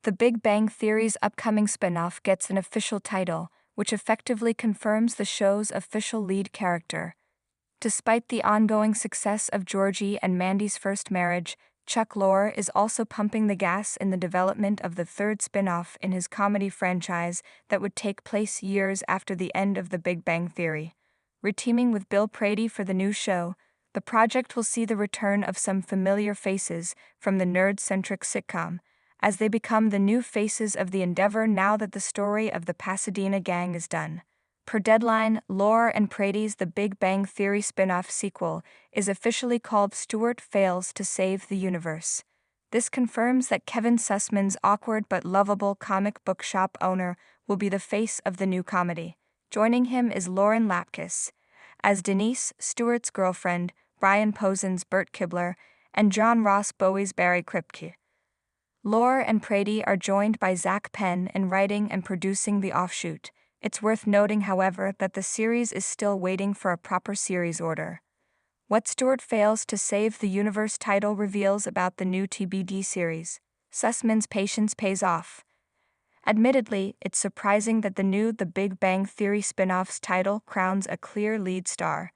The Big Bang Theory's upcoming spin-off gets an official title, which effectively confirms the show's official lead character. Despite the ongoing success of Georgie and Mandy's First Marriage, Chuck Lorre is also pumping the gas in the development of the third spin-off in his comedy franchise that would take place years after the end of The Big Bang Theory. Reteaming with Bill Prady for the new show, the project will see the return of some familiar faces from the nerd-centric sitcom, as they become the new faces of the endeavor now that the story of the Pasadena Gang is done. Per Deadline, Lorre and Prady's The Big Bang Theory spin-off sequel is officially called Stuart Fails to Save the Universe. This confirms that Kevin Sussman's awkward but lovable comic book shop owner will be the face of the new comedy. Joining him is Lauren Lapkus as Denise, Stewart's girlfriend, Brian Posen's Bert Kibler, and John Ross Bowie's Barry Kripke. Lorre and Prady are joined by Zach Penn in writing and producing the offshoot. It's worth noting, however, that the series is still waiting for a proper series order. What Stuart Fails to Save the Universe title reveals about the new TBD series. Sussman's patience pays off. Admittedly, it's surprising that the new The Big Bang Theory spin-off's title crowns a clear lead star.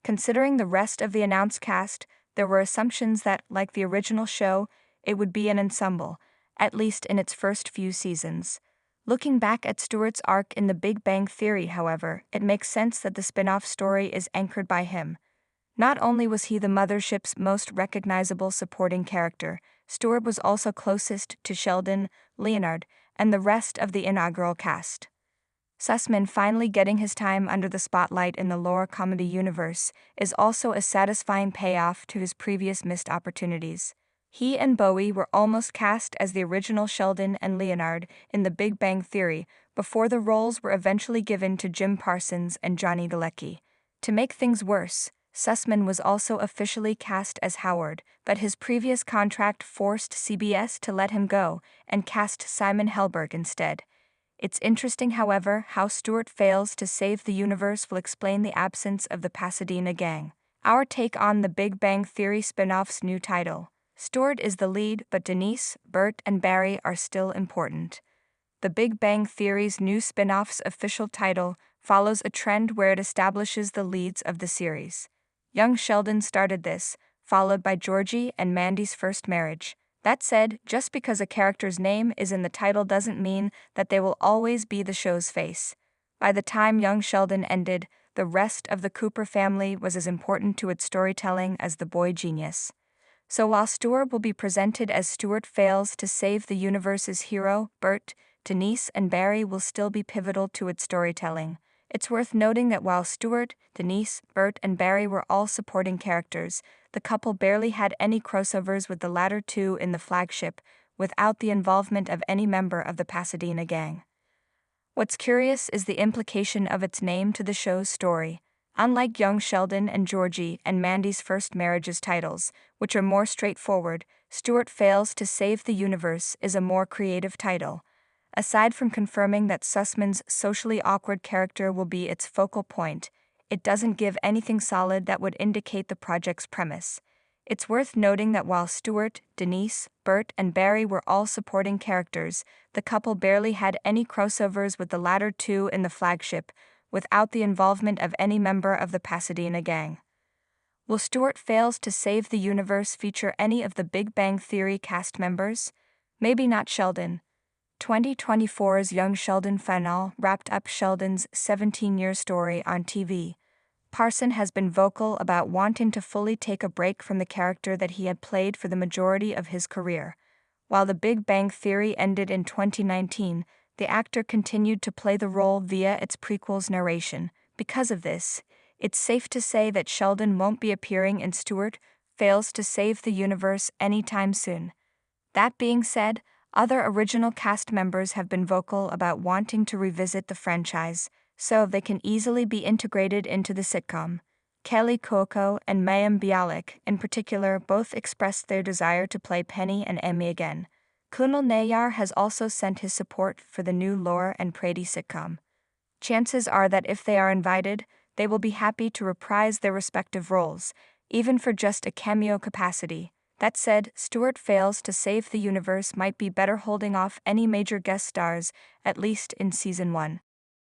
Considering the rest of the announced cast, there were assumptions that, like the original show, it would be an ensemble, at least in its first few seasons. Looking back at Stewart's arc in The Big Bang Theory, however, it makes sense that the spin-off story is anchored by him. Not only was he the mothership's most recognizable supporting character, Stewart was also closest to Sheldon, Leonard, and the rest of the inaugural cast. Sussman finally getting his time under the spotlight in the Lorre comedy universe is also a satisfying payoff to his previous missed opportunities. He and Bowie were almost cast as the original Sheldon and Leonard in The Big Bang Theory before the roles were eventually given to Jim Parsons and Johnny Galecki. To make things worse, Sussman was also officially cast as Howard, but his previous contract forced CBS to let him go and cast Simon Helberg instead. It's interesting, however, how Stuart Fails to Save the Universe will explain the absence of the Pasadena Gang. Our take on The Big Bang Theory spin-off's new title. Stuart is the lead, but Denise, Bert, and Barry are still important. The Big Bang Theory's new spin-off's official title follows a trend where it establishes the leads of the series. Young Sheldon started this, followed by Georgie and Mandy's First Marriage. That said, just because a character's name is in the title doesn't mean that they will always be the show's face. By the time Young Sheldon ended, the rest of the Cooper family was as important to its storytelling as the boy genius. So while Stuart will be presented as Stuart Fails to Save the Universe's hero, Bert, Denise and Barry will still be pivotal to its storytelling. It's worth noting that while Stuart, Denise, Bert and Barry were all supporting characters, the couple barely had any crossovers with the latter two in the flagship, without the involvement of any member of the Pasadena Gang. What's curious is the implication of its name to the show's story. Unlike Young Sheldon and Georgie and Mandy's First Marriage's titles, which are more straightforward, Stuart Fails to Save the Universe is a more creative title. Aside from confirming that Sussman's socially awkward character will be its focal point, it doesn't give anything solid that would indicate the project's premise. It's worth noting that while Stuart, Denise, Bert, and Barry were all supporting characters, the couple barely had any crossovers with the latter two in the flagship, without the involvement of any member of the Pasadena Gang. Will Stuart Fails to Save the Universe feature any of the Big Bang Theory cast members? Maybe not Sheldon. 2024's Young Sheldon finale wrapped up Sheldon's 17-year story on TV. Parson has been vocal about wanting to fully take a break from the character that he had played for the majority of his career. While The Big Bang Theory ended in 2019, the actor continued to play the role via its prequel's narration. Because of this, it's safe to say that Sheldon won't be appearing in Stuart Fails to Save the Universe anytime soon. That being said, other original cast members have been vocal about wanting to revisit the franchise, so they can easily be integrated into the sitcom. Kelly Cuoco and Mayim Bialik, in particular, both expressed their desire to play Penny and Emmy again. Kunal Nayyar has also sent his support for the new Lorre and Prady sitcom. Chances are that if they are invited, they will be happy to reprise their respective roles, even for just a cameo capacity. That said, Stewart fails to save the universe might be better holding off any major guest stars, at least in season 1.